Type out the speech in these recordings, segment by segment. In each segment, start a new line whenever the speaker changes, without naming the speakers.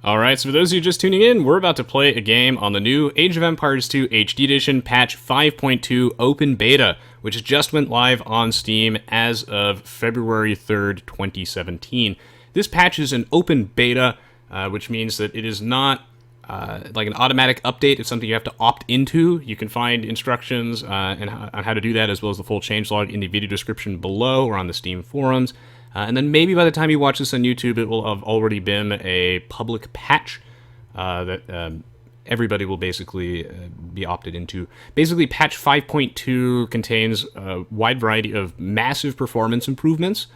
Alright, so for those of you just tuning in, we're about to play a game on the new Age of Empires 2 HD Edition patch 5.2 Open Beta, which just went live on Steam as of February 3rd, 2017. This patch is an open beta, which means that it is not like an automatic update. It's something you have to opt into. You can find instructions on how to do that, as well as the full changelog in the video description below or on the Steam forums. And then maybe by the time you watch this on YouTube, it will have already been a public patch that everybody will basically be opted into. Basically, patch 5.2 contains a wide variety of massive performance improvements.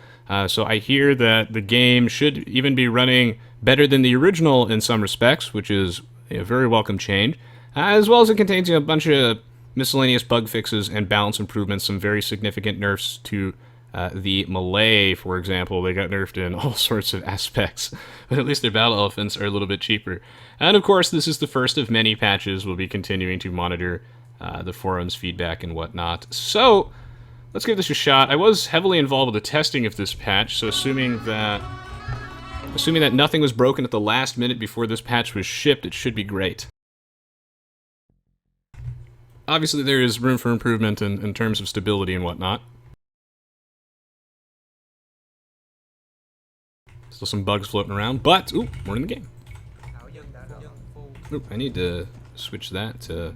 So I hear that the game should even be running better than the original in some respects, which is a very welcome change. As well as it contains a bunch of miscellaneous bug fixes and balance improvements, some very significant nerfs to the melee, for example. They got nerfed in all sorts of aspects, but at least their battle elephants are a little bit cheaper. And of course, this is the first of many patches. We'll be continuing to monitor the forums feedback and whatnot. So let's give this a shot. I was heavily involved with the testing of this patch, so assuming that nothing was broken at the last minute before this patch was shipped, it should be great. Obviously, there is room for improvement in terms of stability and whatnot. Still some bugs floating around, but, ooh, we're in the game. Ooh, I need to switch that to...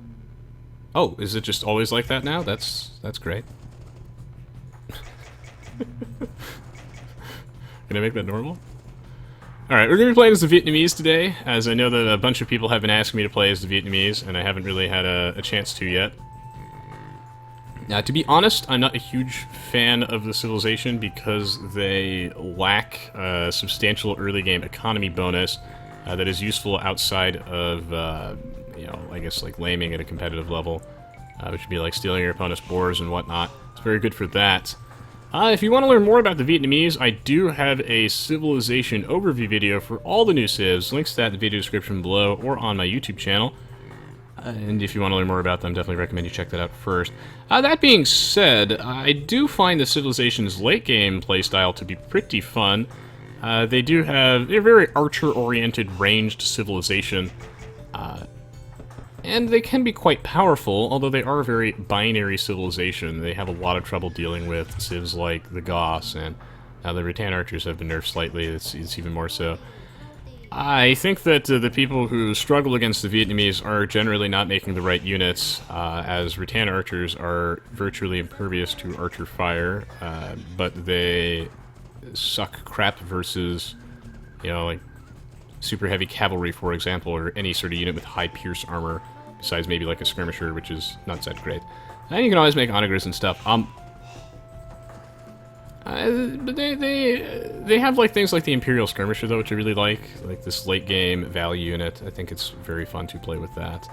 Oh, is it just always like that now? That's great. Can I make that normal? Alright, we're going to be playing as the Vietnamese today, as I know that a bunch of people have been asking me to play as the Vietnamese, and I haven't really had a chance to yet. Now, to be honest, I'm not a huge fan of the civilization because they lack a substantial early game economy bonus that is useful outside of, you know, I guess like laming at a competitive level, which would be like stealing your opponent's boars and whatnot. It's very good for that. If you want to learn more about the Vietnamese, I do have a civilization overview video for all the new civs. Links to that in the video description below or on my YouTube channel. And if you want to learn more about them, definitely recommend you check that out first. That being said, I do find the Civilization's late-game playstyle to be pretty fun. They're very archer-oriented, ranged civilization. And they can be quite powerful, although they are a very binary civilization. They have a lot of trouble dealing with civs like the Goths, and now the Rattan archers have been nerfed slightly. It's even more so. I think that the people who struggle against the Vietnamese are generally not making the right units, as Rattan archers are virtually impervious to archer fire, but they suck crap versus, you know, like super heavy cavalry, for example, or any sort of unit with high pierce armor, besides maybe like a skirmisher, which is not that great. And you can always make onagers and stuff. But they have like things like the Imperial Skirmisher though, which I really like this late game value unit. I think it's very fun to play with that.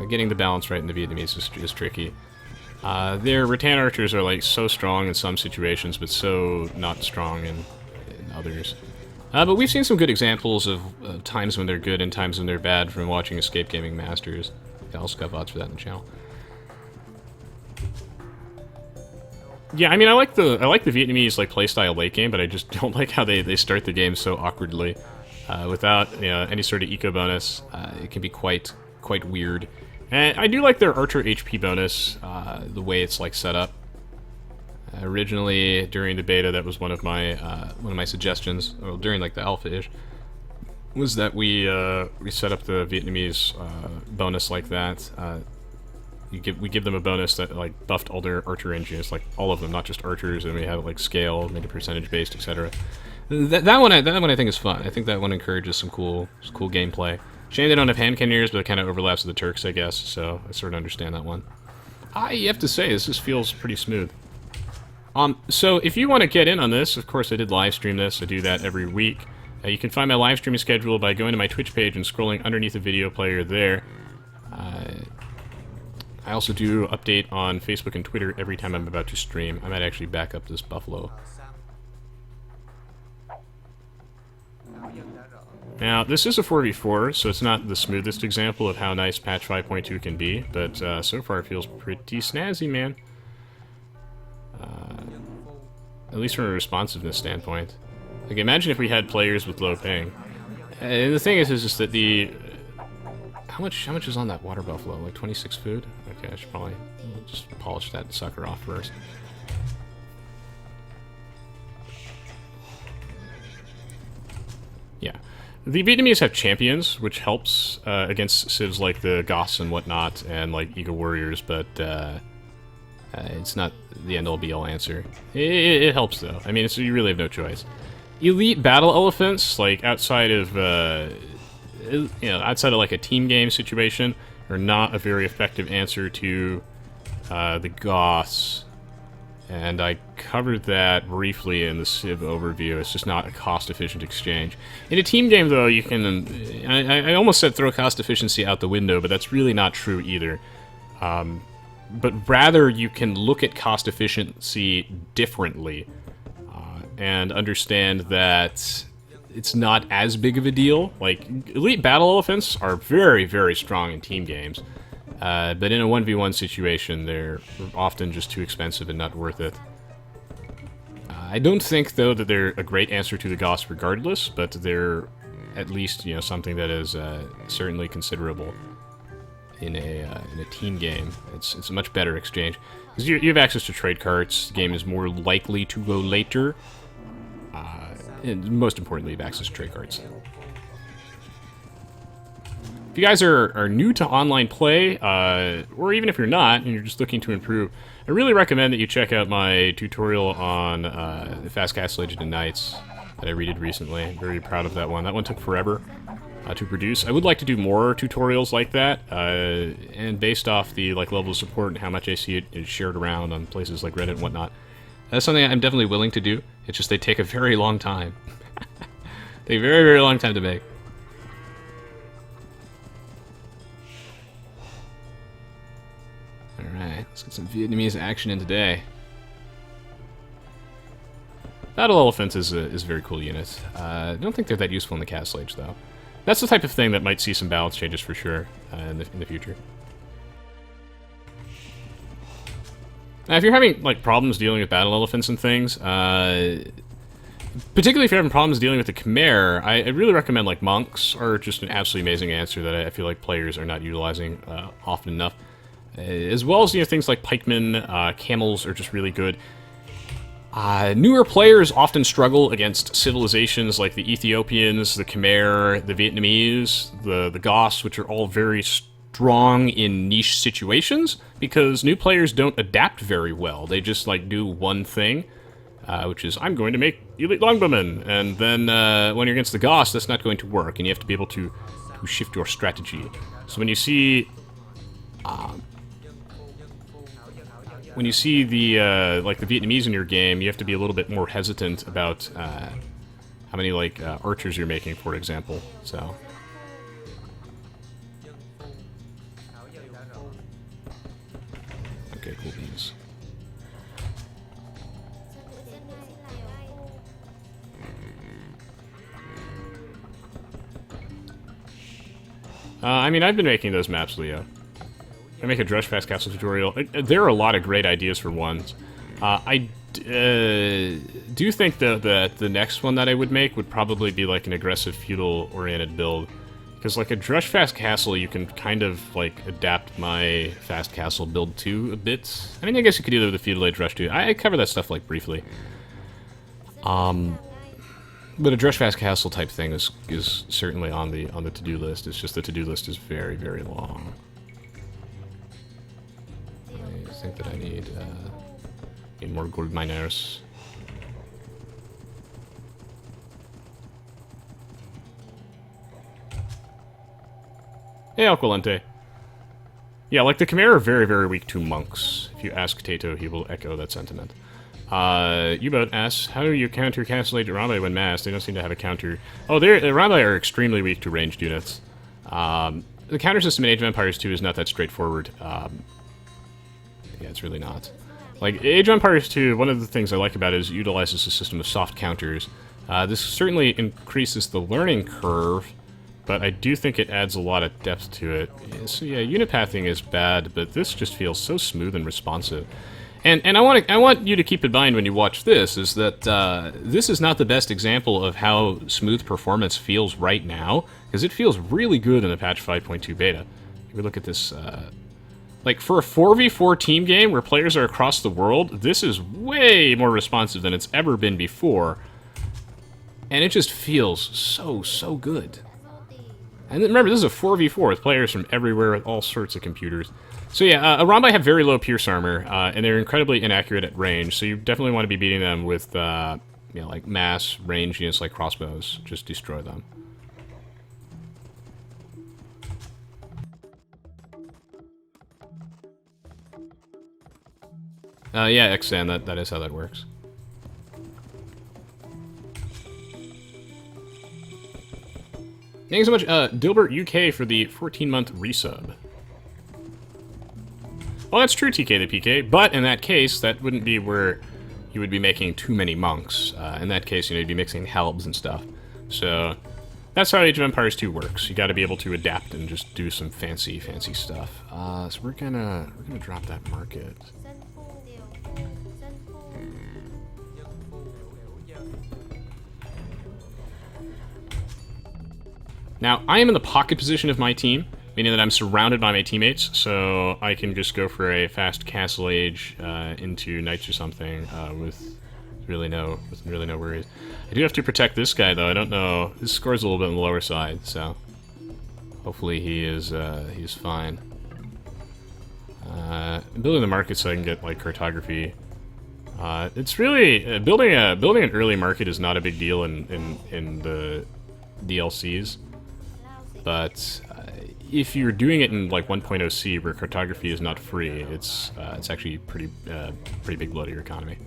Getting the balance right in the Vietnamese is tricky. Their Rattan archers are like so strong in some situations, but so not strong in others. But we've seen some good examples of times when they're good and times when they're bad from watching Escape Gaming Masters. I also got VODs for that on the channel. Yeah, I mean, I like the Vietnamese like playstyle late game, but I just don't like how they start the game so awkwardly, without, you know, any sort of eco bonus. It can be quite weird. And I do like their archer HP bonus, the way it's like set up. Originally during the beta, that was one of my suggestions, or during like the alpha-ish, was that we set up the Vietnamese bonus like that. We give them a bonus that like buffed all their archer engines, like all of them, not just archers, and we have it like scale, made it percentage based, etc. That one I think is fun. I think that one encourages some cool gameplay. Shame they don't have hand cannoneers, but it kind of overlaps with the Turks, I guess. So I sort of understand that one. You have to say this just feels pretty smooth. So if you want to get in on this, of course I did live stream this. I do that every week. You can find my live streaming schedule by going to my Twitch page and scrolling underneath the video player there. I also do update on Facebook and Twitter every time I'm about to stream. I might actually back up this buffalo. Now, this is a 4v4, so it's not the smoothest example of how nice patch 5.2 can be, but so far it feels pretty snazzy, man. At least from a responsiveness standpoint. Like, imagine if we had players with low ping. And the thing is just that the... How much is on that water buffalo? Like 26 food? Okay, I should probably just polish that sucker off first. Yeah. The Vietnamese have champions, which helps against civs like the Goths and whatnot, and like Eagle Warriors, but it's not the end-all be-all answer. It helps, though. I mean, you really have no choice. Elite battle elephants, like outside of, outside of like a team game situation, are not a very effective answer to the Goths. And I covered that briefly in the Civ overview. It's just not a cost-efficient exchange. In a team game, though, you can... I almost said throw cost efficiency out the window, but that's really not true either. But rather, you can look at cost efficiency differently and understand that it's not as big of a deal. Like, elite battle elephants are very, very strong in team games. But in a 1v1 situation, they're often just too expensive and not worth it. I don't think, though, that they're a great answer to the Goths regardless, but they're at least, something that is certainly considerable in a team game. It's a much better exchange. Because you have access to trade carts, the game is more likely to go later, and most importantly, you have access to trade carts. If you guys are new to online play, or even if you're not, and you're just looking to improve, I really recommend that you check out my tutorial on the Fast Castle Agent and Knights that I redid recently. I'm very proud of that one. That one took forever to produce. I would like to do more tutorials like that, and based off the level of support and how much I see it shared around on places like Reddit and whatnot, that's something I'm definitely willing to do. It's just they take a very long time. They take a very, very long time to make. Alright, let's get some Vietnamese action in today. Battle Elephants is a very cool unit. I don't think they're that useful in the Castle Age, though. That's the type of thing that might see some balance changes for sure in the future. Now, if you're having problems dealing with battle elephants and things, particularly if you're having problems dealing with the Khmer, I really recommend monks are just an absolutely amazing answer that I feel like players are not utilizing often enough. As well as things like pikemen, camels are just really good. Newer players often struggle against civilizations like the Ethiopians, the Khmer, the Vietnamese, the Goths, which are all very strong in niche situations, because new players don't adapt very well. They just do one thing, which is, I'm going to make elite longbowmen, and then when you're against the Goths, that's not going to work, and you have to be able to shift your strategy. So when you see... when you see the the Vietnamese in your game, you have to be a little bit more hesitant about how many archers you're making, for example. So, okay, cool beans. I mean, I've been making those maps, Leo. I make a Drush Fast Castle tutorial. There are a lot of great ideas for ones. I do think, though, that the next one that I would make would probably be an aggressive feudal-oriented build. Because a Drush Fast Castle, you can kind of adapt my Fast Castle build to a bit. I mean, I guess you could do that with the Feudal Age Rush too. I cover that stuff briefly. But a Drush Fast Castle type thing is certainly on the to-do list. It's just the to-do list is very, very long. I think that I need more gold miners. Hey, Alquilente. Yeah, the Khmer are very, very weak to monks. If you ask Tato, he will echo that sentiment. U-Boat asks, how do you counter Castle Age Ramai when massed? They don't seem to have a counter. Oh, the Ramai are extremely weak to ranged units. The counter system in Age of Empires 2 is not that straightforward. Yeah, it's really not. Age of Empires 2, one of the things I like about it is it utilizes a system of soft counters. This certainly increases the learning curve, but I do think it adds a lot of depth to it. So yeah, unit pathing is bad, but this just feels so smooth and responsive. And I want you to keep in mind when you watch this is that this is not the best example of how smooth performance feels right now, because it feels really good in the patch 5.2 beta. If we look at this, like for a 4v4 team game where players are across the world, this is way more responsive than it's ever been before, and it just feels so good. And remember, this is a 4v4 with players from everywhere with all sorts of computers. So yeah, Arambai have very low pierce armor, and they're incredibly inaccurate at range, so you definitely want to be beating them with, you know, like mass range units like crossbows. Just destroy them. Yeah, Xan, that is how that works. Thanks so much, Dilbert UK for the 14-month resub. Well, that's true, TK the PK, but in that case, that wouldn't be where you would be making too many monks. In that case, you know, you'd be mixing helbs and stuff. So, that's how Age of Empires 2 works. You gotta be able to adapt and just do some fancy stuff. So we're gonna drop that market. Now, I am in the pocket position of my team, meaning that I'm surrounded by my teammates, so I can just go for a fast Castle Age into Knights or something with really no worries. I do have to protect this guy, though. I don't know. His score's a little bit on the lower side, so hopefully he's fine. I'm building the market so I can get like cartography. It's really building an early market is not a big deal in the DLCs. But if you're doing it in like 1.0c where cartography is not free, it's actually pretty big blow to your economy.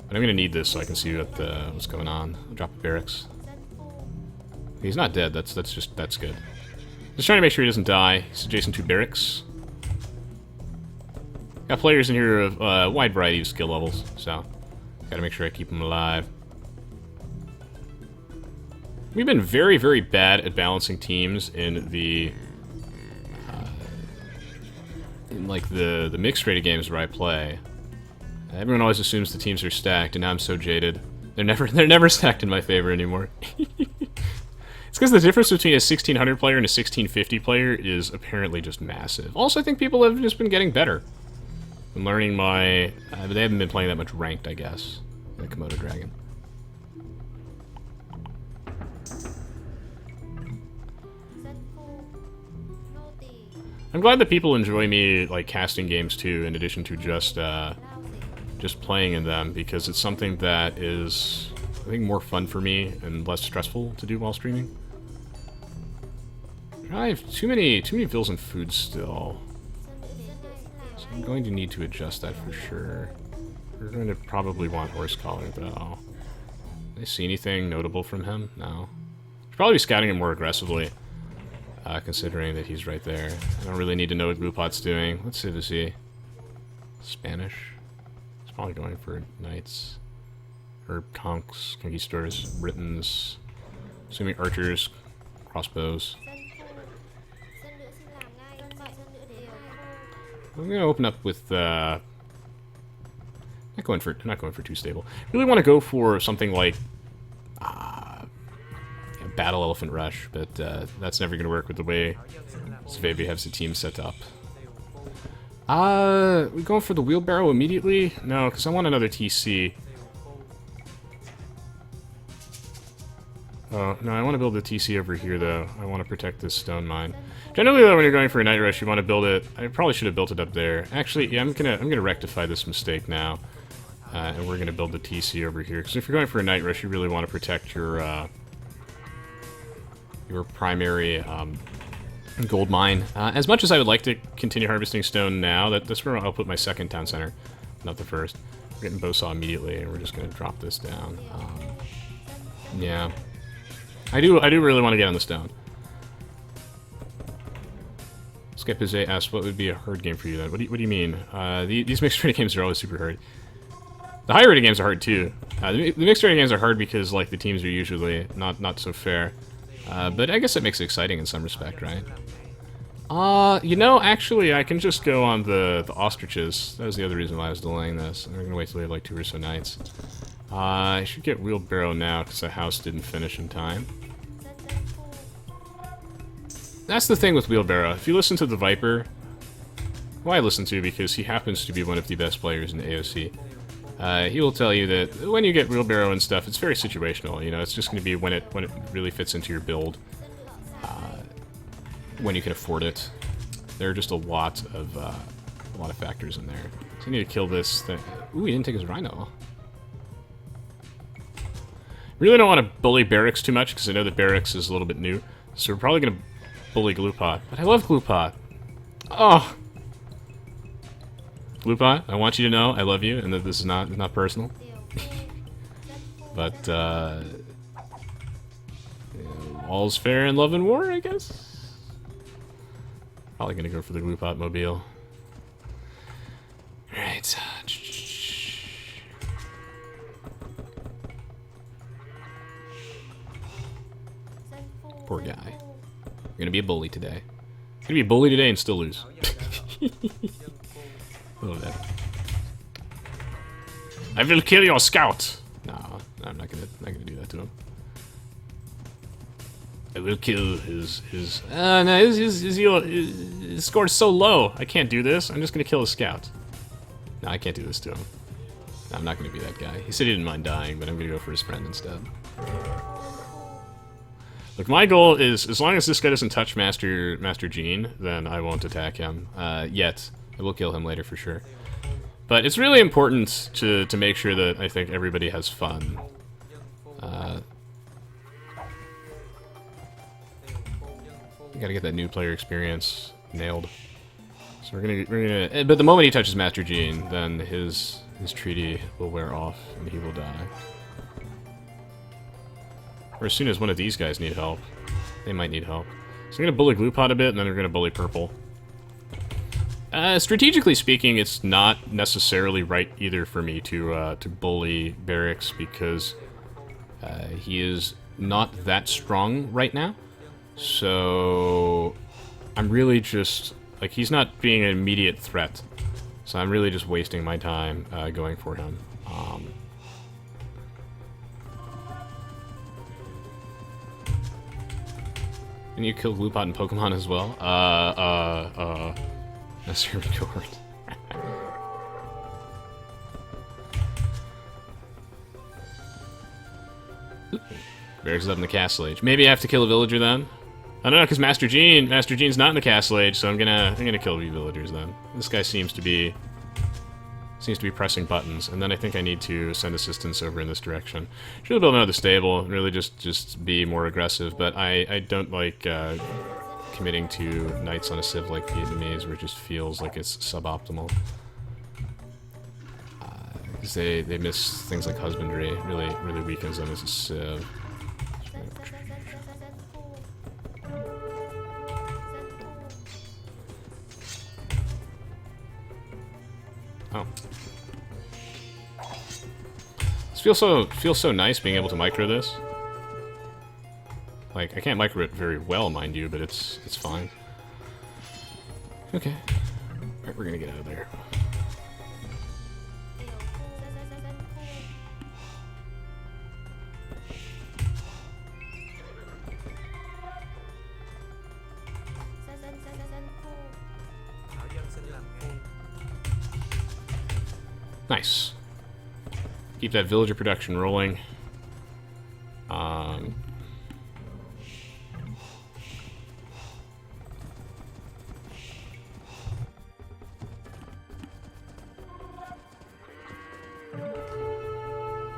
But I'm gonna need this so I can see what's going on. I'll drop the barracks. He's not dead. That's good. Just trying to make sure he doesn't die. He's adjacent to barracks. Got players in here of a wide variety of skill levels, so gotta make sure I keep them alive. We've been very bad at balancing teams in the the mixed rated games where I play. Everyone always assumes the teams are stacked, and now I'm so jaded. They're never stacked in my favor anymore. It's because the difference between a 1600 player and a 1650 player is apparently just massive. Also, I think people have just been getting better. I'm learning my... but they haven't been playing that much ranked, I guess. The Komodo Dragon. I'm glad that people enjoy me like casting games too, in addition to just playing in them, because it's something that is, I think, more fun for me and less stressful to do while streaming. I have too many bills and food still, so I'm going to need to adjust that for sure. We're going to probably want horse collar though. Did I see anything notable from him? No. Should probably be scouting him more aggressively. Considering that he's right there. I don't really need to know what Glupot's doing. Let's see, is he Spanish? He's probably going for knights. Or conks, conquistadors, Britons. Assuming archers, crossbows. I'm gonna open up with not going for too stable. Really want to go for something like Battle Elephant Rush, but that's never going to work with the way Svevia has the team set up. We going for the wheelbarrow immediately? No, because I want another TC. Oh, no, I want to build the TC over here, though. I want to protect this stone mine. Generally, though, when you're going for a night rush, you want to build it... I probably should have built it up there. Actually, yeah, I'm gonna rectify this mistake now. And we're going to build the TC over here. Because if you're going for a night rush, you really want to protect your primary gold mine. As much as I would like to continue harvesting stone now, that's where I'll put my second town center, not the first. We're getting bow saw immediately, and we're just going to drop this down. Yeah, I do really want to get on the stone. Skepizé asks, what would be a hard game for you then? What do you mean? These mixed rated games are always super hard. The high rated games are hard too. The mixed rated games are hard because like the teams are usually not so fair. But I guess it makes it exciting in some respect, right? You know, actually, I can just go on the ostriches. That was the other reason why I was delaying this. I'm gonna wait till we have like 2 or so nights. I should get wheelbarrow now because the house didn't finish in time. That's the thing with wheelbarrow. If you listen to the Viper, who I listen to because he happens to be one of the best players in the AOC, he will tell you that when you get wheelbarrow and stuff, it's very situational. You know, it's just going to be when it really fits into your build, when you can afford it. There are just a lot of factors in there. So you need to kill this thing. Ooh, he didn't take his rhino. Really don't want to bully barracks too much because I know that barracks is a little bit new. So we're probably going to bully Gloopot. But I love Gloopot. Oh! Gloopot, I want you to know I love you and that this is not personal. But, yeah, all's fair in love and war, I guess? Probably going to go for the Gloopot mobile. Alright. Poor guy. You're gonna be a bully today. You're gonna be a bully today and still lose. Love that. I will kill your scout. No, I'm not gonna do that to him. I will kill his score is so low. I can't do this. I'm just gonna kill his scout. No, I can't do this to him. No, I'm not gonna be that guy. He said he didn't mind dying, but I'm gonna go for his friend instead. Look, my goal is, as long as this guy doesn't touch Master Gene, then I won't attack him. Yet. I will kill him later for sure. But it's really important to make sure that I think everybody has fun. You gotta get that new player experience nailed. So we're gonna. But the moment he touches Master Gene, then his treaty will wear off and he will die. Or as soon as one of these guys need help. They might need help. So I'm gonna bully Gloopot a bit, and then we're gonna bully Purple. Strategically speaking, it's not necessarily right either for me to bully Barracks because he is not that strong right now. So I'm really just like he's not being an immediate threat. So I'm really just wasting my time going for him. Can you kill Gloopot in Pokemon as well? That's your record. Barracks is up in the Castle Age. Maybe I have to kill a villager then? I don't know, because Master Gene's not in the Castle Age, so I'm gonna kill the villagers then. This guy seems to be pressing buttons, and then I think I need to send assistance over in this direction. Should build another stable, really just be more aggressive, but I don't like committing to knights on a civ like Vietnamese, where it just feels like it's suboptimal. Because they miss things like husbandry, really weakens them as a civ. Oh. This feels so nice being able to micro this. Like, I can't micro it very well, mind you, but it's fine. Okay. Alright, we're gonna get out of there. Nice. Keep that villager production rolling.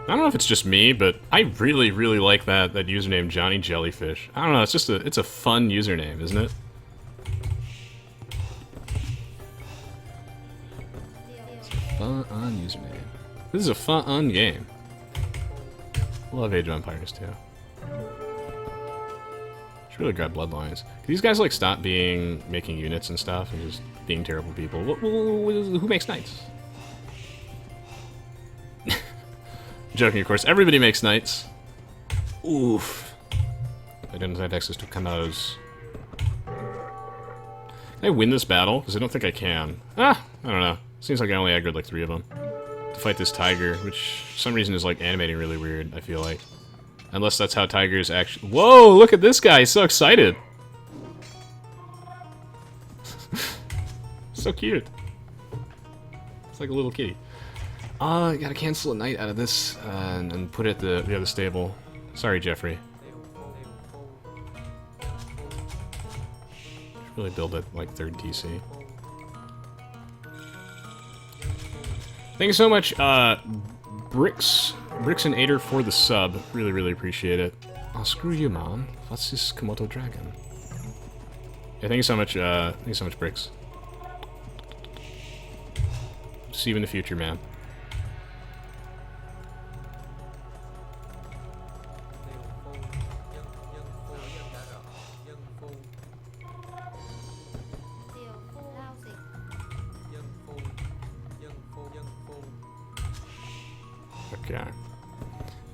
I don't know if it's just me, but I really like that username Johnny Jellyfish. I don't know, it's a fun username, isn't it? Fun username. This is a fun game. Love Age of Empires too. Should really grab Bloodlines. These guys like stop making units and stuff and just being terrible people. Who makes knights? Joking, of course. Everybody makes knights. Oof. I didn't have access to Kanaos. Can I win this battle? Because I don't think I can. Ah! I don't know. Seems like I only aggroed like 3 of them. To fight this tiger, which for some reason is like animating really weird, I feel like. Unless that's how tigers actually... Whoa! Look at this guy! He's so excited! So cute. It's like a little kitty. Gotta cancel a knight out of this and put it at the other stable. Sorry, Jeffrey. Should really build it like 3rd TC. Thank you so much, Bricks and Ader for the sub. Really, really appreciate it. Oh, screw you, man. What's this Komodo dragon? Yeah, thank you so much, Bricks. See you in the future, man. Okay.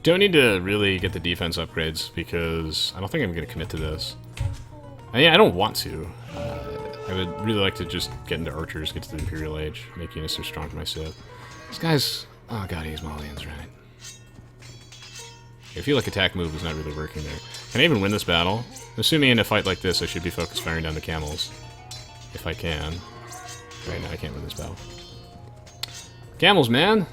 Don't need to really get the defense upgrades because I don't think I'm going to commit to this. I don't want to. I would really like to just get into archers, get to the Imperial Age, make units so strong for my Civ. This guy's... Oh god, he's Malians, right? I feel like attack move is not really working there. Can I even win this battle? Assuming in a fight like this, I should be focused firing down the camels. If I can. Right now, I can't win this battle. Camels, man!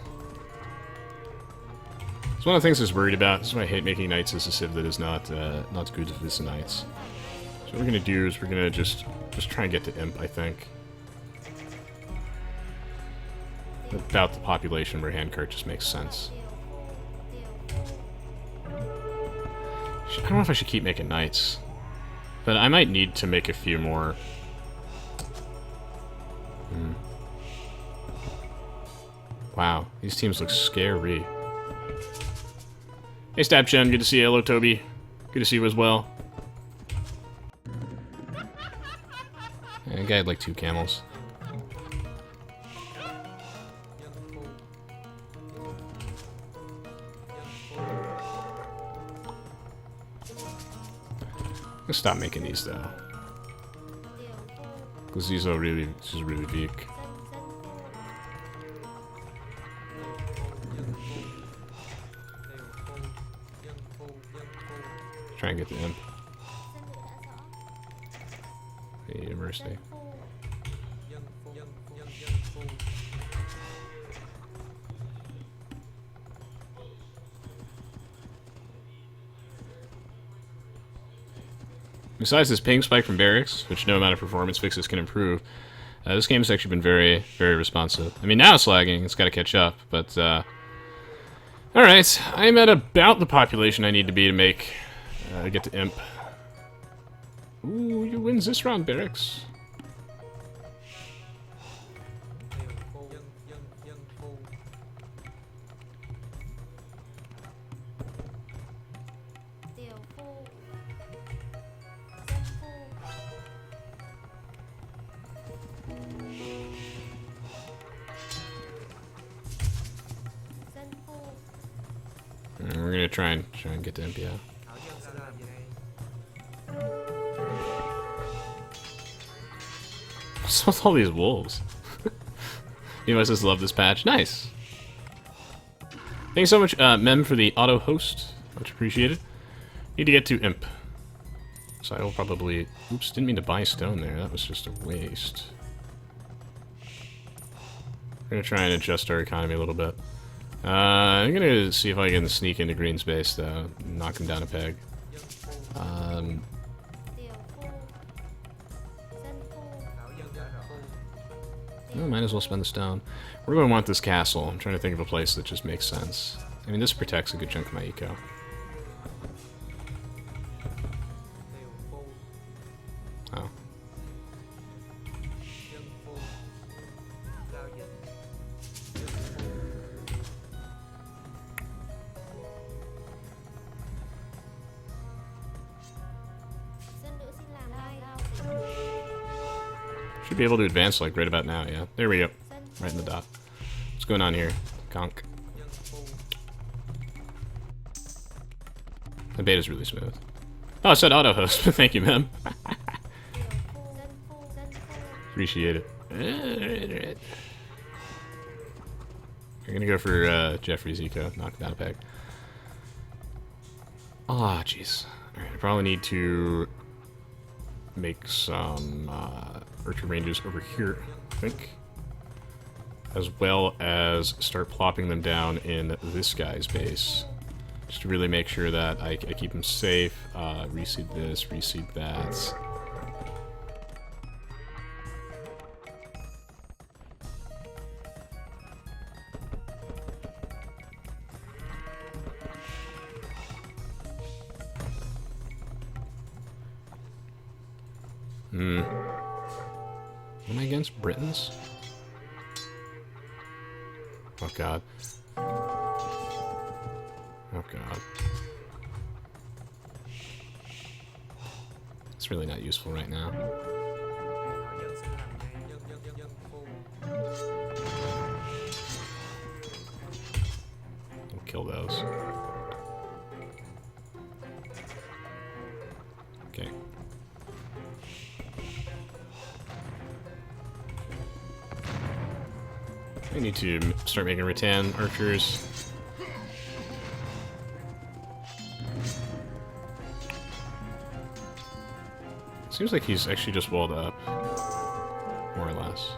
It's one of the things I was worried about. This is why I hate making knights as a civ that is not good with the knights. So what we're gonna do is we're gonna just try and get to imp, I think. About the population where handcart just makes sense. I don't know if I should keep making knights, but I might need to make a few more. Wow, these teams look scary. Hey Stabchen, good to see you. Hello Toby. Good to see you as well. Yeah, the guy had like 2 camels. I'm gonna stop making these though. Because these are really, this is really weak. Try and get the imp. The university. Besides this ping spike from barracks, which no amount of performance fixes can improve, this game has actually been very, very responsive. I mean, now it's lagging, it's got to catch up, but, alright, I'm at about the population I need to be to make, get to imp. Ooh, you wins this round, barracks. We're gonna try and get to imp, yeah. What's with all these wolves? You must just love this patch. Nice. Thanks so much, Mem, for the auto host. Much appreciated. Need to get to imp. So I will probably... Oops, didn't mean to buy stone there. That was just a waste. We're gonna try and adjust our economy a little bit. I'm gonna see if I can sneak into green space, though. Knock him down a peg. Oh, might as well spend the stone. We're going to want this castle. I'm trying to think of a place that just makes sense. I mean, this protects a good chunk of my eco. Oh. Should be able to advance like right about now, yeah. There we go. Right in the dot. What's going on here? Conk. The beta's really smooth. Oh, it said auto host. Thank you, ma'am. Appreciate it. We're gonna go for Jeffrey's eco, knock down a peg. Ah, jeez. Alright, I probably need to make some archer ranges over here, I think. As well as start plopping them down in this guy's base. Just to really make sure that I keep him safe. Reseed this, reseed that. Am I against Britons? Oh god. Oh god. It's really not useful right now. We'll kill those. Okay. I need to start making Rattan archers. Seems like he's actually just walled up, more or less.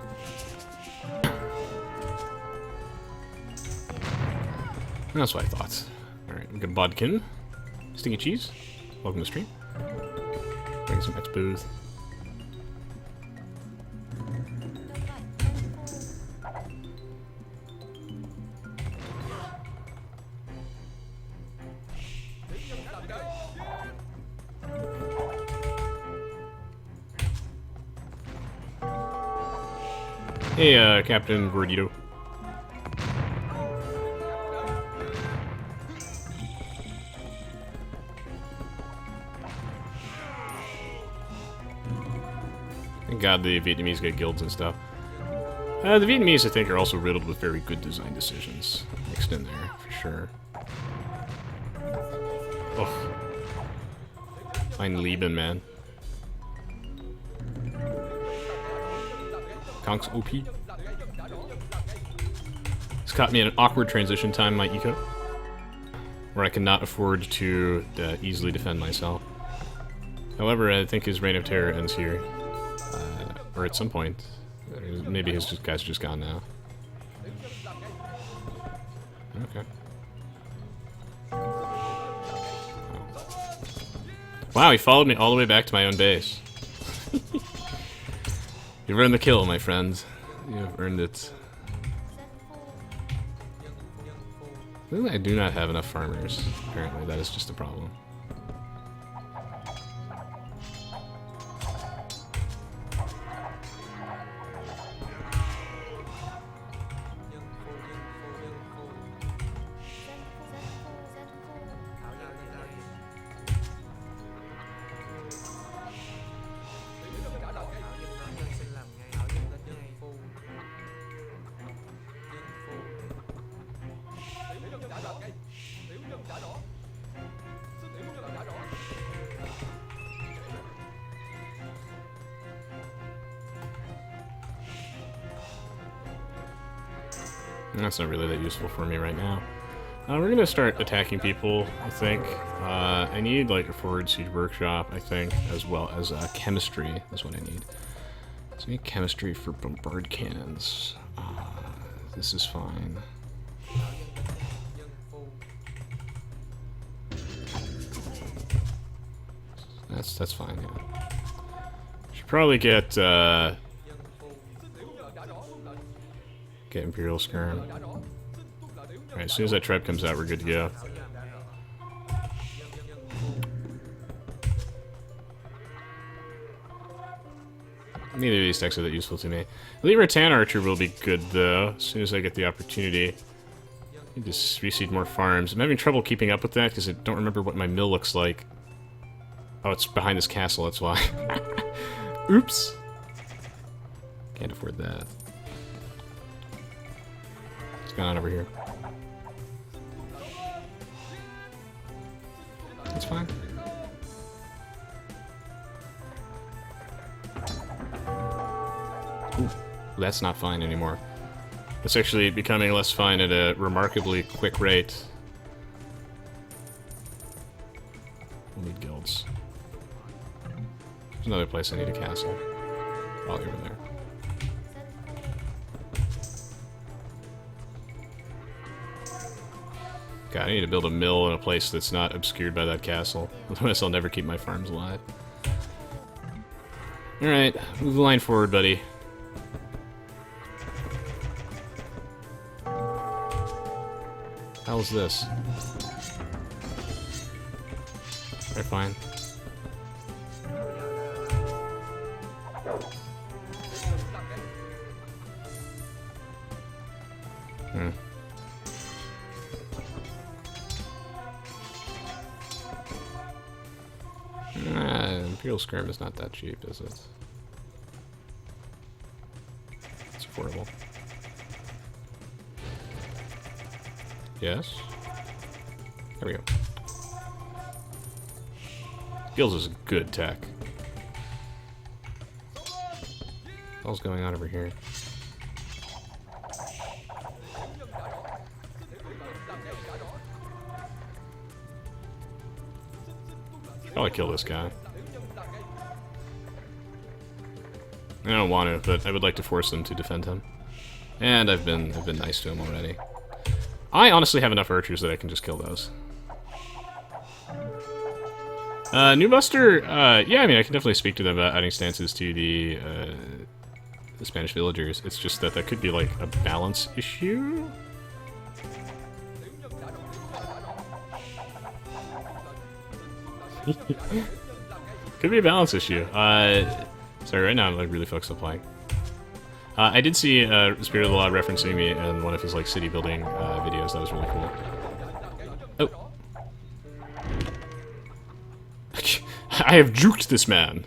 That's what I thought. Alright, we got Bodkin. Stinky Cheese. Welcome to the stream. Bring some X-Booth. Hey, Captain Gordito. Thank God the Vietnamese get guilds and stuff. The Vietnamese, I think, are also riddled with very good design decisions mixed in there, for sure. Oh. Fine Lieben, man. Conks OP. It's caught me in an awkward transition time, my eco, where I cannot afford to easily defend myself. However, I think his reign of terror ends here, or at some point. Maybe his guys are just gone now. Okay. Wow, he followed me all the way back to my own base. You've earned the kill, my friend. You have earned it. Clearly, I do not have enough farmers. Apparently, that is just a problem. That's not really that useful for me right now. We're gonna start attacking people, I think. I need like a forward siege workshop, I think, as well as chemistry is what I need. So I need chemistry for bombard cannons. This is fine. That's fine, yeah. Should probably get Imperial Skirm. Alright, as soon as that tribe comes out, we're good to go. Neither of these decks are that useful to me. Elite Rattan Archer will be good, though, as soon as I get the opportunity. I need to reseed more farms. I'm having trouble keeping up with that, because I don't remember what my mill looks like. Oh, it's behind this castle, that's why. Oops! Can't afford that. What's going on over here? That's fine. Ooh, that's not fine anymore. It's actually becoming less fine at a remarkably quick rate. We'll need guilds. There's another place I need a castle. While you're in there. God, I need to build a mill in a place that's not obscured by that castle. Otherwise I'll never keep my farms alive. Alright, move the line forward, buddy. How's this? They're fine. Imperial Skirmisher is not that cheap, is it? It's affordable. Yes? There we go. Guilds is good tech. What's going on over here? Probably kill this guy. I don't want to, but I would like to force them to defend him. And I've been nice to him already. I honestly have enough archers that I can just kill those. New Buster, yeah, I mean, I can definitely speak to them about adding stances to the Spanish villagers. It's just that could be, like, a balance issue? Could be a balance issue. Sorry, right now I'm, like, really focused on playing. I did see Spirit of the Law referencing me in one of his, like, city building videos. That was really cool. Oh. I have juked this man.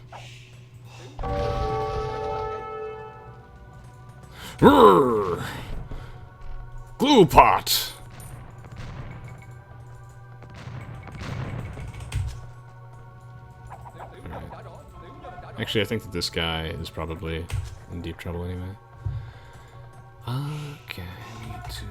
Rrr. Glue pot. Actually, I think that this guy is probably in deep trouble anyway. Okay, I need to...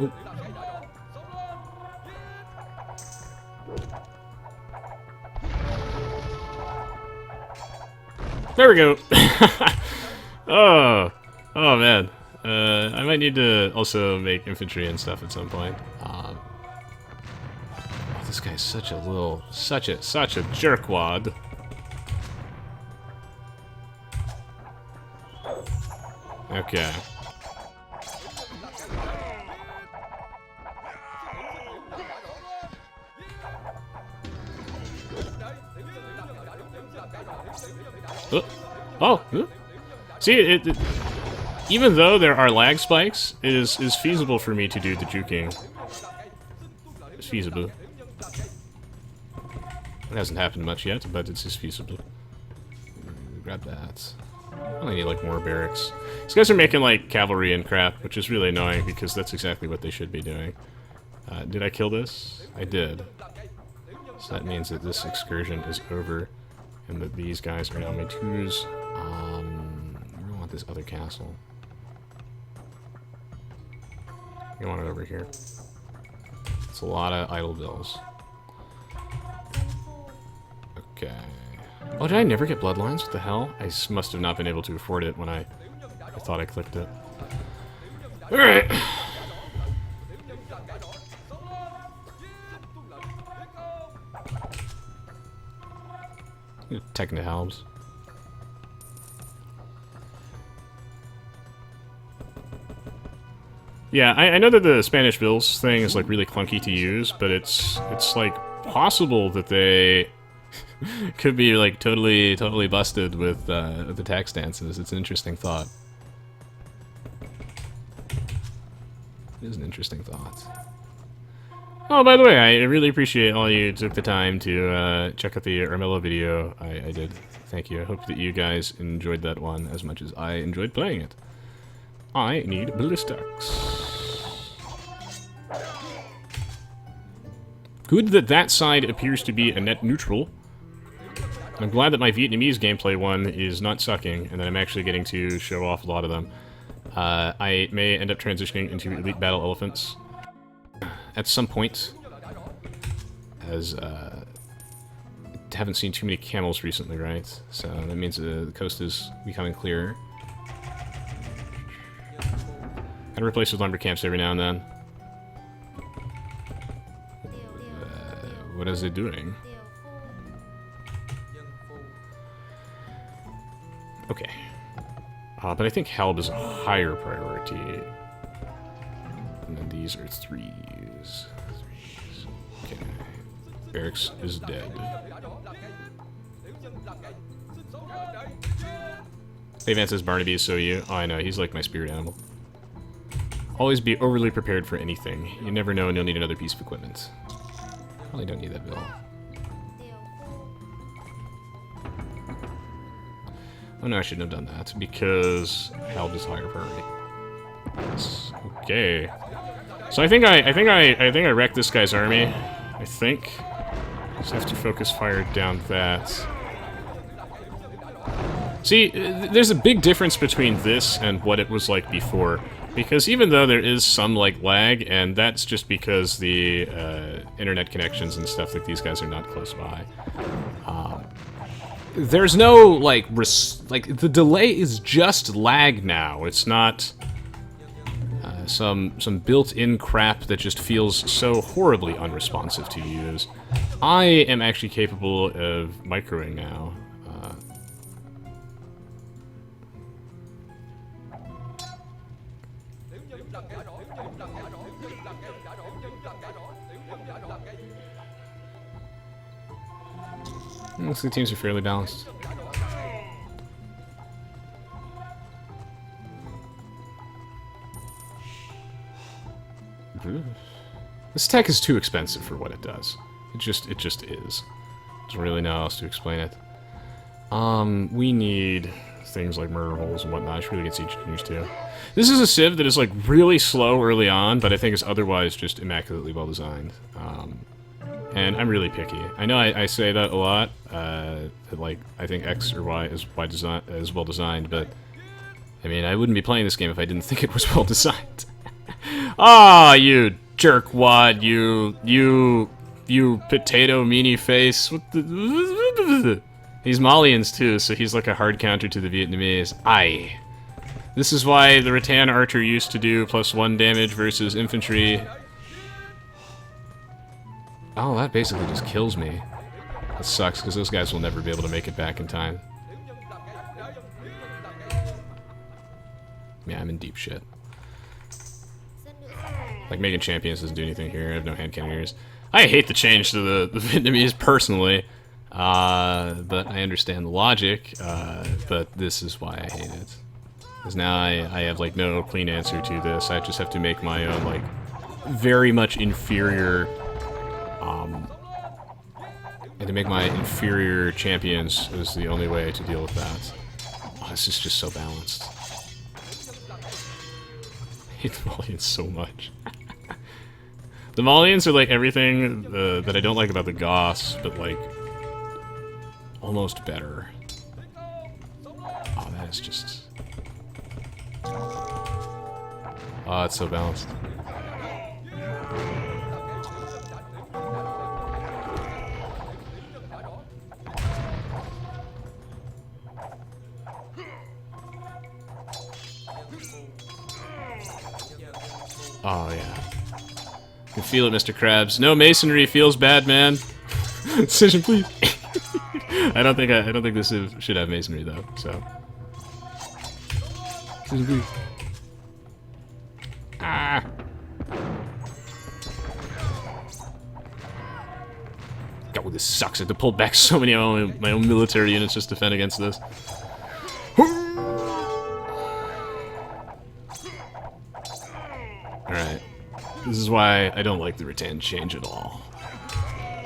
Ooh. There we go! Oh man. I might need to also make infantry and stuff at some point. Oh, this guy's such a such a jerkwad. Okay. Oh. See, even though there are lag spikes, it is feasible for me to do the juking. It's feasible. It hasn't happened much yet, but it's just feasible. Grab that. I only need, like, more barracks. These guys are making, like, cavalry and crap, which is really annoying because that's exactly what they should be doing. Did I kill this? I did. So that means that this excursion is over, and that these guys are now my twos. I want this other castle. I want it over here. It's a lot of idle bills. Okay. Oh, did I never get bloodlines? What the hell? I must have not been able to afford it when I thought I clicked it. Alright. Techno helps. Yeah, I know that the Spanish bills thing is, like, really clunky to use, but it's like, possible that they could be, like, totally busted with the tax stances. It's an interesting thought. It is an interesting thought. Oh, by the way, I really appreciate all you took the time to check out the Armello video. I did. Thank you. I hope that you guys enjoyed that one as much as I enjoyed playing it. I need ballistics. Good that that side appears to be a net neutral. I'm glad that my Vietnamese gameplay one is not sucking, and that I'm actually getting to show off a lot of them. I may end up transitioning into Elite Battle Elephants at some point, as haven't seen too many camels recently, right? So that means the coast is becoming clearer. Gotta replace with lumber camps every now and then. What is it doing? Okay. But I think Helb is a higher priority. And then these are threes. Okay. Barracks is dead. Dave Vance says Barnaby is so you. Oh, I know. He's like my spirit animal. Always be overly prepared for anything. You never know when you'll need another piece of equipment. Probably don't need that bill. Oh no, I shouldn't have done that because Helb is higher priority. Yes. Okay. So I think I wrecked this guy's army. I think. Just have to focus fire down that. See, there's a big difference between this and what it was like before. Because even though there is some, like, lag, and that's just because the internet connections and stuff, like, these guys are not close by. There's no, like, the delay is just lag now. It's not some built-in crap that just feels so horribly unresponsive to use. I am actually capable of microing now. Looks like the teams are fairly balanced. This tech is too expensive for what it does. It just is. Doesn't really know how else to explain it. We need things like murder holes and whatnot. I should really get siege engineers too. This is a civ that is like really slow early on, but I think is otherwise just immaculately well designed. And I'm really picky. I know I say that a lot. That, like, I think X or Y is well designed, but I mean, I wouldn't be playing this game if I didn't think it was well designed. Ah, you jerkwad, you potato meanie face. What the? He's Malians too, so he's like a hard counter to the Vietnamese. Aye. This is why the Rattan archer used to do +1 damage versus infantry. Oh, that basically just kills me. That sucks, because those guys will never be able to make it back in time. Yeah, I'm in deep shit. Like, making champions doesn't do anything here. I have no hand cannoneers. I hate the change to the Vietnamese, personally. But I understand the logic. But this is why I hate it. Because now I have, like, no clean answer to this. I just have to make my own, like, very much inferior... and to make my inferior champions is the only way to deal with that. Oh, this is just so balanced. I hate the Malians so much. The Malians are like everything that I don't like about the Goths, but like almost better. Oh, that is just... Oh, it's so balanced. Oh, yeah. You can feel it, Mr. Krabs. No masonry feels bad, man. Decision, please. I don't think this should have masonry, though, so. Decision, please. Ah! God, this sucks. I have to pull back so many of my own military units just to defend against this. Alright. This is why I don't like the Rattan change at all.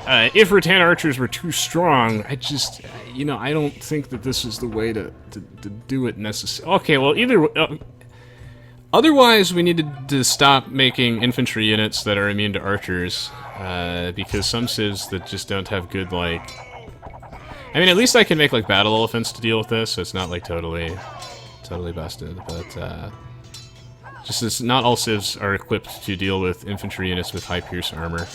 If Rattan archers were too strong, I just, you know, I don't think that this is the way to do it necessarily. Okay, well, either Otherwise, we needed to stop making infantry units that are immune to archers, because some civs that just don't have good, like... I mean, at least I can make, like, battle elephants to deal with this, so it's not, like, totally busted, but, just as not all civs are equipped to deal with infantry units with high pierce armor.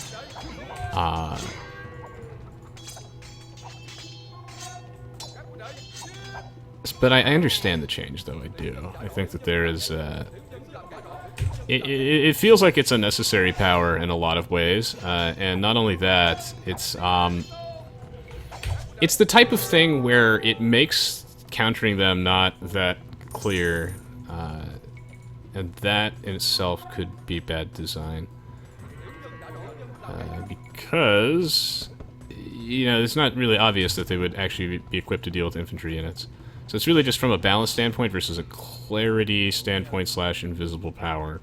But I understand the change, though, I do. I think that there is, it feels like it's a necessary power in a lot of ways, and not only that, it's the type of thing where it makes countering them not that clear, and that in itself could be bad design. Because, you know, it's not really obvious that they would actually be equipped to deal with infantry units. So it's really just from a balance standpoint versus a clarity standpoint / invisible power.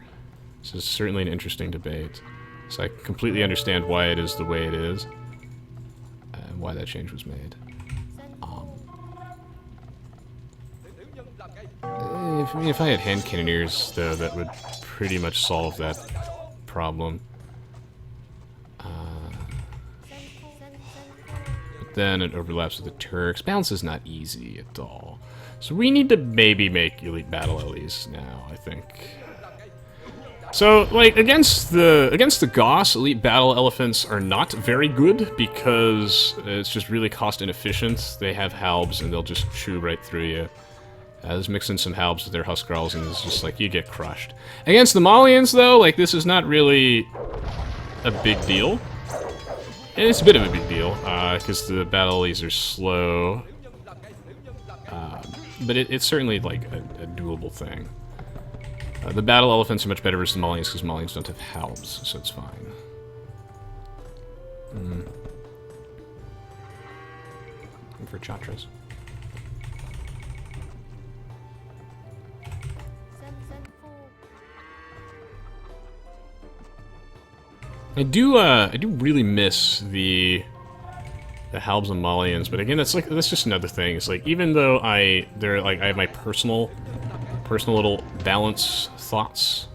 So it's certainly an interesting debate. So I completely understand why it is the way it is, and why that change was made. If I had hand cannoneers, though, that would pretty much solve that problem. But then it overlaps with the Turks. Balance is not easy at all. So we need to maybe make elite battle Ellies now, I think. So, like, against the Goss, elite battle elephants are not very good because it's just really cost inefficient. They have halbs and they'll just chew right through you. Just mix in some halbs with their Huskarls and it's just like, you get crushed. Against the Malians, though, like, this is not really a big deal. And it's a bit of a big deal, because the battle Ellies are slow. But it's certainly, like, a doable thing. The battle elephants are much better versus the Malians because Malians don't have halbs, so it's fine. Looking for Chatras. I do really miss the halbs and Malians, but again, that's just another thing. It's like, even though I have my personal little balance thoughts,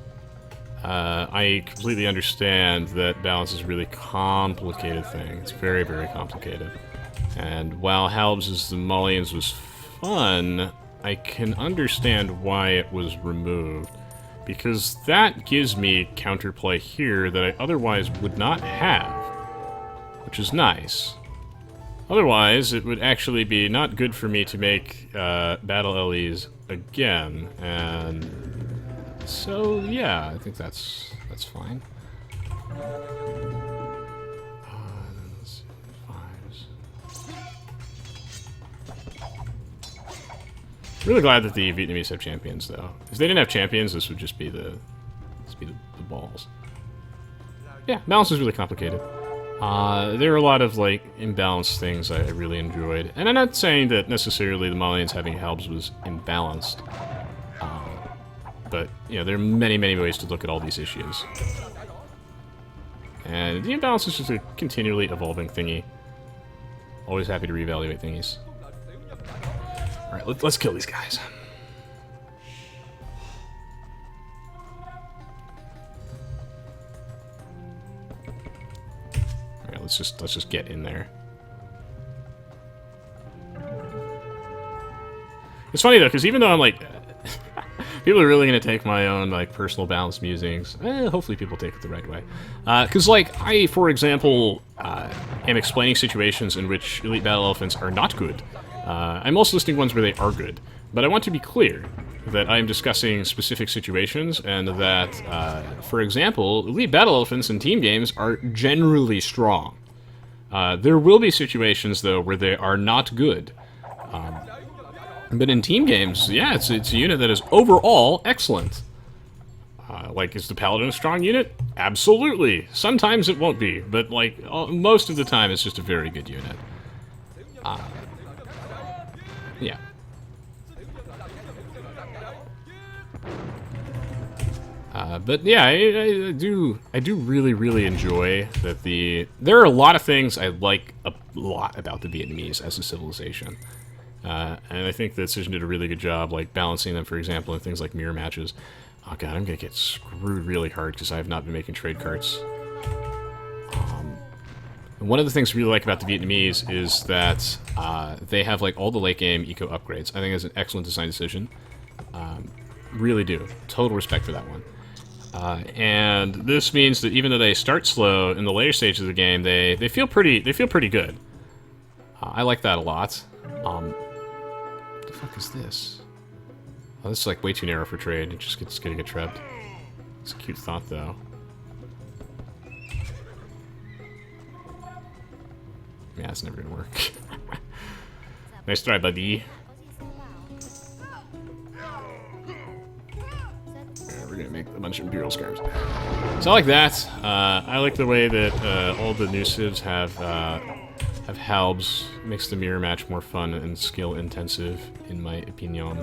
I completely understand that balance is a really complicated thing. It's very, very complicated. And while halbs as the Malians was fun, I can understand why it was removed. Because that gives me counterplay here that I otherwise would not have. Which is nice. Otherwise, it would actually be not good for me to make battle Ellies again. And so, yeah, I think that's fine. Really glad that the Vietnamese have champions, though. If they didn't have champions, this would just be the balls. Yeah, balance is really complicated. There are a lot of, like, imbalanced things I really enjoyed. And I'm not saying that necessarily the Malians having halbs was imbalanced. But, you know, there are many, many ways to look at all these issues. And the imbalance is just a continually evolving thingy. Always happy to reevaluate thingies. Alright, let's kill these guys. Alright, let's just get in there. It's funny though, because even though I'm like people are really gonna take my own, like, personal balance musings. Hopefully people take it the right way. Because, like, I, for example, am explaining situations in which elite battle elephants are not good. I'm also listing ones where they are good. But I want to be clear that I'm discussing specific situations, and that, for example, elite battle elephants in team games are generally strong. There will be situations, though, where they are not good. But in team games, yeah, it's a unit that is overall excellent. Like, is the Paladin a strong unit? Absolutely. Sometimes it won't be, but, like, most of the time it's just a very good unit. Yeah. But yeah, I do really, really enjoy that there are a lot of things I like a lot about the Vietnamese as a civilization. And I think the Decision did a really good job, like, balancing them, for example, in things like mirror matches. Oh god, I'm gonna get screwed really hard because I have not been making trade carts. One of the things I really like about the Vietnamese is that they have like all the late game eco upgrades. I think it's an excellent design decision. Really do. Total respect for that one. And this means that even though they start slow in the later stages of the game, they feel pretty good. I like that a lot. What the fuck is this? Oh, this is like way too narrow for trade. It's gonna get trapped. It's a cute thought though. Yeah, it's never gonna work. Nice try, buddy. We're gonna make a bunch of Imperial Skirmishers. So I like that. I like the way that all the new civs have halbs. Makes the mirror match more fun and skill intensive, in my opinion.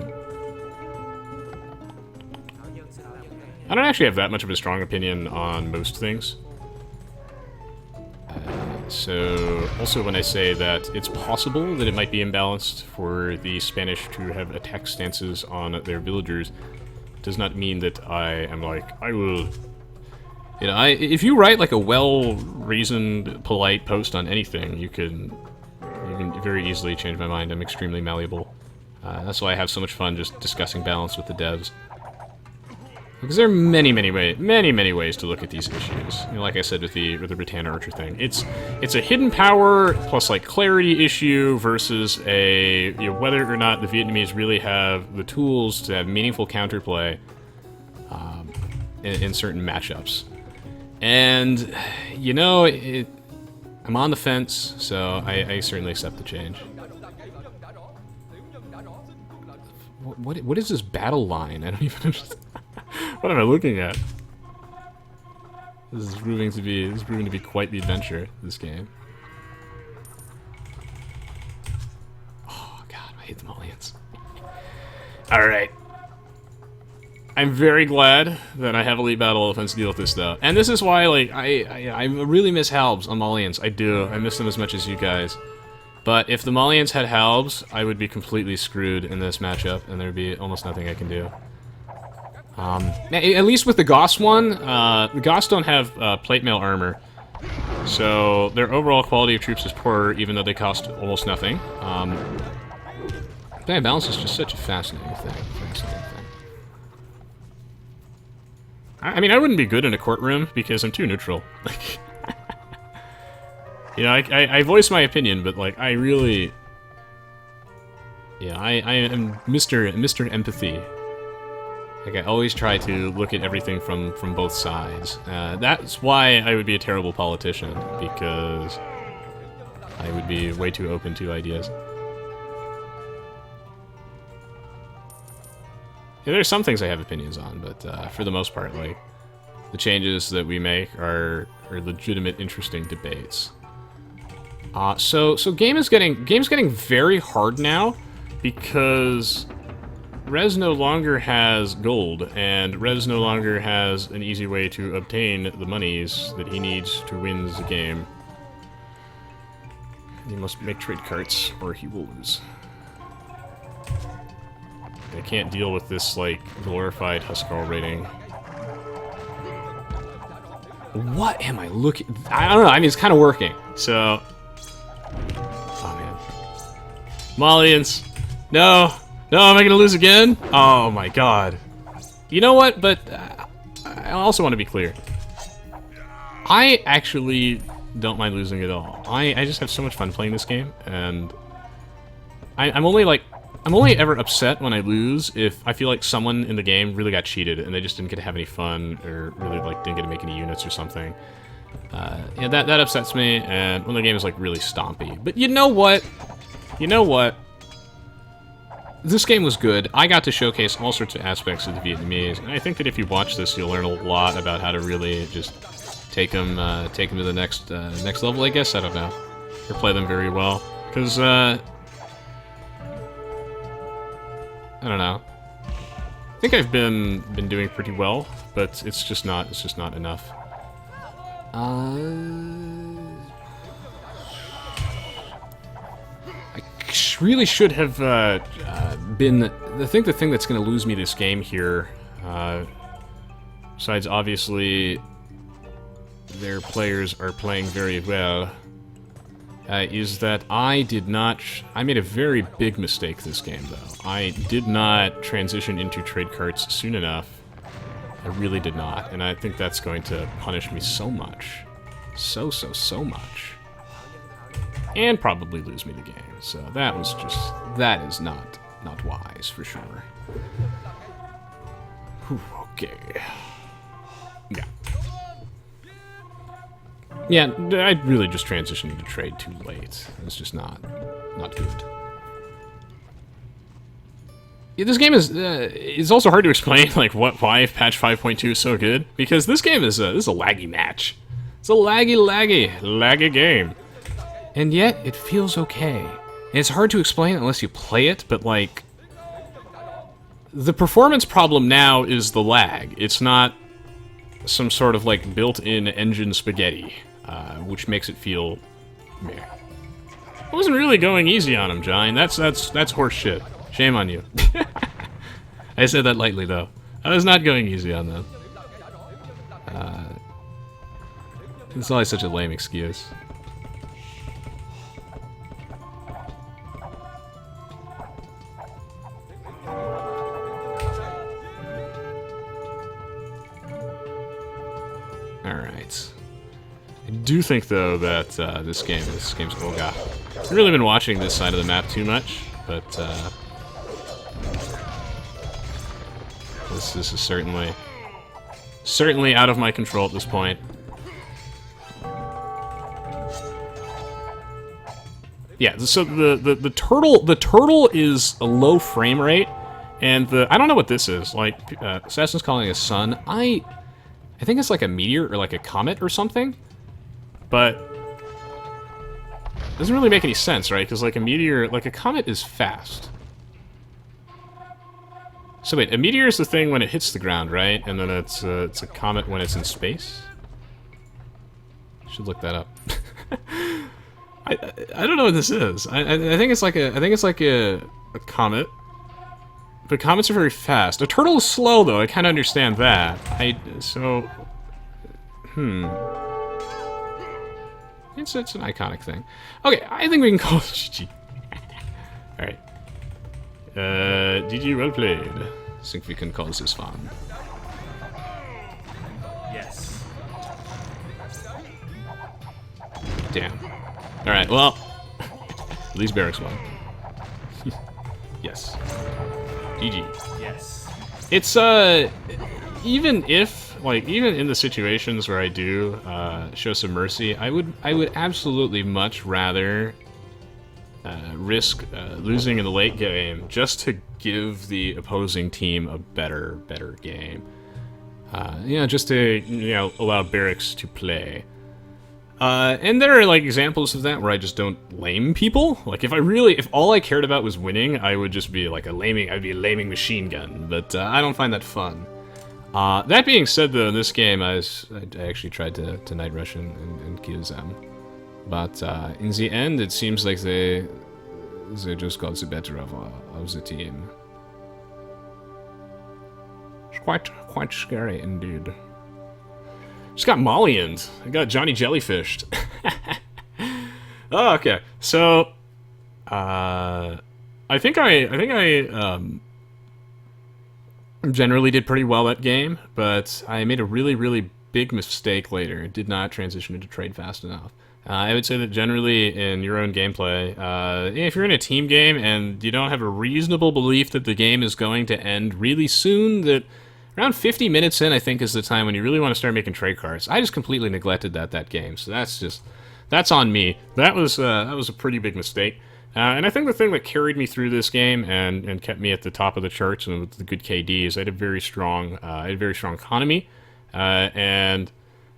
I don't actually have that much of a strong opinion on most things. So, also when I say that it's possible that it might be imbalanced for the Spanish to have attack stances on their villagers, does not mean that I am like, I will... You know, if you write like a well-reasoned, polite post on anything, you can very easily change my mind. I'm extremely malleable. That's why I have so much fun just discussing balance with the devs. Because there are many ways to look at these issues. You know, like I said with the Rattan Archer thing, it's a hidden power plus like clarity issue versus a whether or not the Vietnamese really have the tools to have meaningful counterplay in certain matchups. And you know, I'm on the fence, so I certainly accept the change. What is this battle line? I don't even understand. What am I looking at? This is proving to be quite the adventure, this game. Oh god, I hate the Malians. Alright. I'm very glad that I have Elite Battle Elephants to deal with this though. And this is why, like, I really miss halbs on Malians. I do. I miss them as much as you guys. But if the Malians had halbs, I would be completely screwed in this matchup, and there'd be almost nothing I can do. At least with the Goths one, the Goths don't have plate mail armor, so their overall quality of troops is poorer, even though they cost almost nothing. Bad balance is just such a fascinating thing. I mean, I wouldn't be good in a courtroom because I'm too neutral. Like, you know, I voice my opinion, but like, I really, yeah, I am Mr. Empathy. Like, I always try to look at everything from both sides. That's why I would be a terrible politician, because I would be way too open to ideas. Yeah, there's some things I have opinions on, but for the most part, like, the changes that we make are legitimate, interesting debates. So game is getting very hard now, because Rez no longer has gold, and Rez no longer has an easy way to obtain the monies that he needs to win the game. He must make trade carts, or he will lose. I can't deal with this, like, glorified Huskarl rating. What am I looking... I don't know, I mean, it's kind of working, so... Oh, man. Malians! No! No, am I gonna lose again? Oh my god. You know what, but I also want to be clear. I actually don't mind losing at all. I just have so much fun playing this game, and I'm only ever upset when I lose if I feel like someone in the game really got cheated and they just didn't get to have any fun, or really like didn't get to make any units or something. Yeah, that upsets me, and when the game is like really stompy. But you know what? You know what? This game was good. I got to showcase all sorts of aspects of the Vietnamese, and I think that if you watch this, you'll learn a lot about how to really just take them to the next level, I guess. I don't know, or play them very well, because I don't know. I think I've been doing pretty well, but it's just not enough. I really should have been... I think the thing that's going to lose me this game here besides obviously their players are playing very well, is that I did not... I made a very big mistake this game, though. I did not transition into trade carts soon enough. I really did not, and I think that's going to punish me so much. So much. And probably lose me the game. So that was just... that is not wise, for sure. Whew, okay. Yeah. Yeah, I really just transitioned into trade too late. It's just not good. Yeah, this game is it's also hard to explain like why patch 5.2 is so good, because this game is this is a laggy match. It's a laggy game, and yet it feels okay. And it's hard to explain unless you play it, but like the performance problem now is the lag. It's not some sort of like built-in engine spaghetti, which makes it feel meh. I wasn't really going easy on him, Giant. That's horse shit. Shame on you. I said that lightly, though. I was not going easy on them. It's always such a lame excuse. Alright. I do think, though, that this game's Olga. I haven't really been watching this side of the map too much, but this is certainly out of my control at this point. Yeah, so the turtle is a low frame rate, and I don't know what this is. Like Assassin's calling it a sun. I think it's like a meteor or like a comet or something, but it doesn't really make any sense, right? Because like a meteor, like a comet is fast. So wait, a meteor is the thing when it hits the ground, right? And then it's a comet when it's in space. Should look that up. I don't know what this is. I think it's like a comet. But comets are very fast. A turtle is slow though. I kind of understand that. It's an iconic thing. Okay, I think we can call it GG. Alright. GG, well played. I think we can call this fun.
Yes.
Damn. Alright, well. At least Barracks won. Yes. GG.
Yes.
It's, even in the situations where I do, show some mercy, I would absolutely much rather, risk, losing in the late game just to give the opposing team a better game. Just to, allow Barracks to play. And there are, like, examples of that where I just don't lame people. Like, if all I cared about was winning, I would just be, like, I'd be a laming machine gun. But, I don't find that fun. That being said, though, in this game, I actually tried to Night Rush and kill them. But, in the end, it seems like they just got the better of the team. It's quite scary, indeed. Just got Malians. I got Johnny Jellyfished. Oh, okay. So, I think I generally did pretty well that game, but I made a really, really big mistake later. It did not transition into trade fast enough. I would say that generally in your own gameplay, if you're in a team game and you don't have a reasonable belief that the game is going to end really soon, that around 50 minutes in, I think, is the time when you really want to start making trade cards. I just completely neglected that game, so that's on me. That was a pretty big mistake. And I think the thing that carried me through this game and kept me at the top of the charts and with the good KDs, I had a very strong economy, and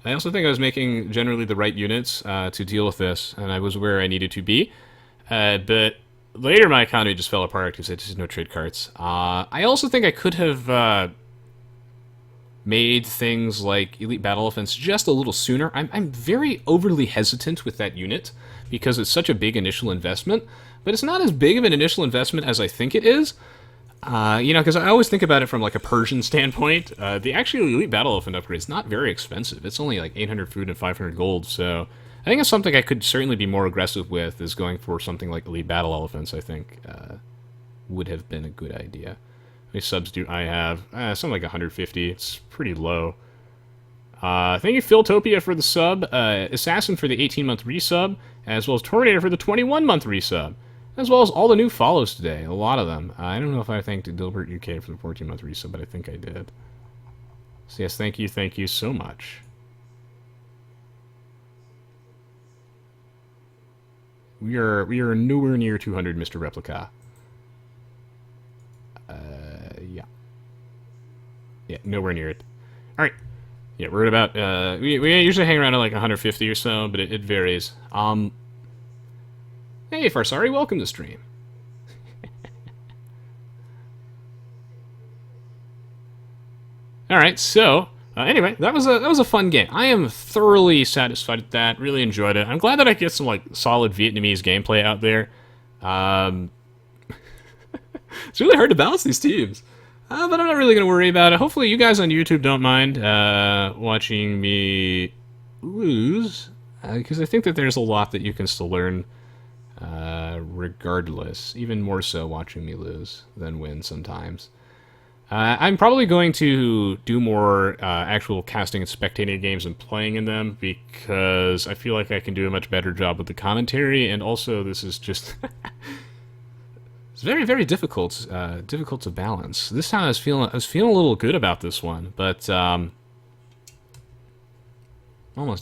I also think I was making generally the right units to deal with this, and I was where I needed to be. But later, my economy just fell apart because I just had no trade cards. I also think I could have made things like Elite Battle Elephants just a little sooner. I'm very overly hesitant with that unit because it's such a big initial investment, but it's not as big of an initial investment as I think it is. You know, because I always think about it from like a Persian standpoint. The actual elite battle elephant upgrade is not very expensive. It's only like 800 food and 500 gold. So I think it's something I could certainly be more aggressive with. Is going for something like elite battle elephants. I think would have been a good idea. How many subs do I have? Something like 150. It's pretty low. Thank you, Philtopia, for the sub. Assassin for the 18-month resub, as well as Tornado for the 21-month resub. As well as all the new follows today, a lot of them. I don't know if I thanked Dilbert UK for the 14-month resub, but I think I did. So yes, thank you so much. We are nowhere near 200, Mr. Replica. Yeah. Yeah, nowhere near it. Alright. Yeah, we're at about, we usually hang around at like 150 or so, but it varies. Hey, Farsari, welcome to stream. Alright, so, anyway, that was a fun game. I am thoroughly satisfied with that, really enjoyed it. I'm glad that I get some, like, solid Vietnamese gameplay out there. It's really hard to balance these teams. But I'm not really going to worry about it. Hopefully you guys on YouTube don't mind watching me lose, because I think that there's a lot that you can still learn regardless, even more so watching me lose than win sometimes. I'm probably going to do more actual casting and spectating games and playing in them, because I feel like I can do a much better job with the commentary, and also this is just... It's very, very difficult difficult to balance. This time I was feeling a little good about this one, but almost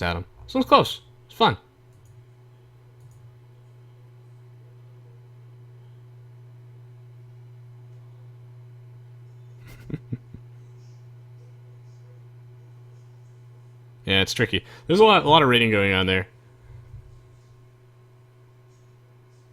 at him. This one's close. It's fun. Yeah, it's tricky. There's a lot of rating going on there.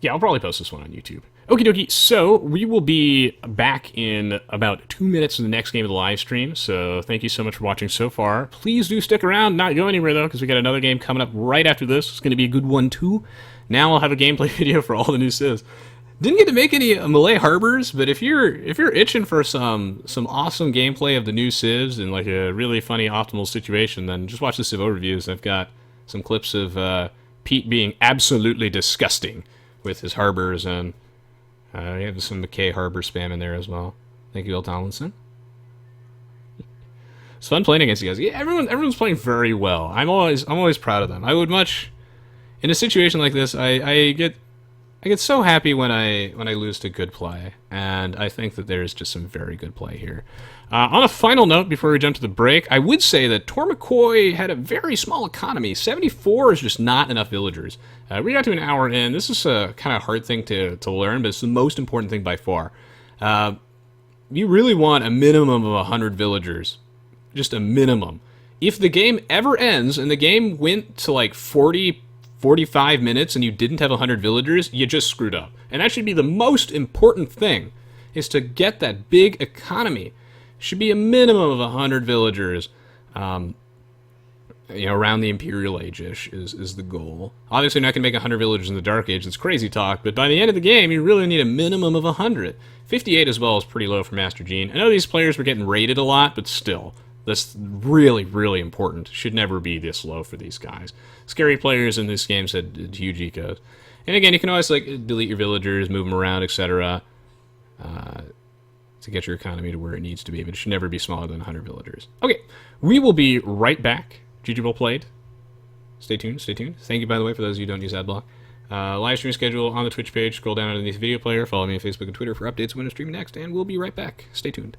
Yeah, I'll probably post this one on YouTube. Okie dokie, so we will be back in about 2 minutes in the next game of the live stream, so thank you so much for watching so far. Please do stick around, not go anywhere though, because we got another game coming up right after this. It's going to be a good one too. Now I'll have a gameplay video for all the new civs. Didn't get to make any Malay Harbors, but if you're itching for some awesome gameplay of the new civs in like a really funny optimal situation, then just watch the civ overviews. I've got some clips of Pete being absolutely disgusting with his harbors, and we have some McKay Harbor spam in there as well. Thank you, Bill Tomlinson. It's fun playing against you guys. Yeah, everyone's playing very well. I'm always proud of them. I would much, in a situation like this, I get so happy when I lose to good play, and I think that there's just some very good play here. On a final note, before we jump to the break, I would say that Tor McCoy had a very small economy. 74 is just not enough villagers. We got to an hour in. This is a kind of hard thing to learn, but it's the most important thing by far. You really want a minimum of 100 villagers. Just a minimum. If the game ever ends and the game went to like 40, 45 minutes and you didn't have 100 villagers, you just screwed up. And that should be the most important thing, is to get that big economy. Should be a minimum of 100 villagers, you know, around the Imperial Age-ish is the goal. Obviously, you're not going to make 100 villagers in the Dark Age. That's crazy talk, but by the end of the game, you really need a minimum of 100. 58 as well is pretty low for Master Gene. I know these players were getting raided a lot, but still, that's really, really important. Should never be this low for these guys. Scary players in this game said huge ecos. And again, you can always like delete your villagers, move them around, etc. To get your economy to where it needs to be, but it should never be smaller than 100 villagers. Okay, we will be right back. GG well played. Stay tuned, stay tuned. Thank you, by the way, for those of you who don't use Adblock. Live stream schedule on the Twitch page. Scroll down underneath the video player. Follow me on Facebook and Twitter for updates when I'm streaming next, and we'll be right back. Stay tuned.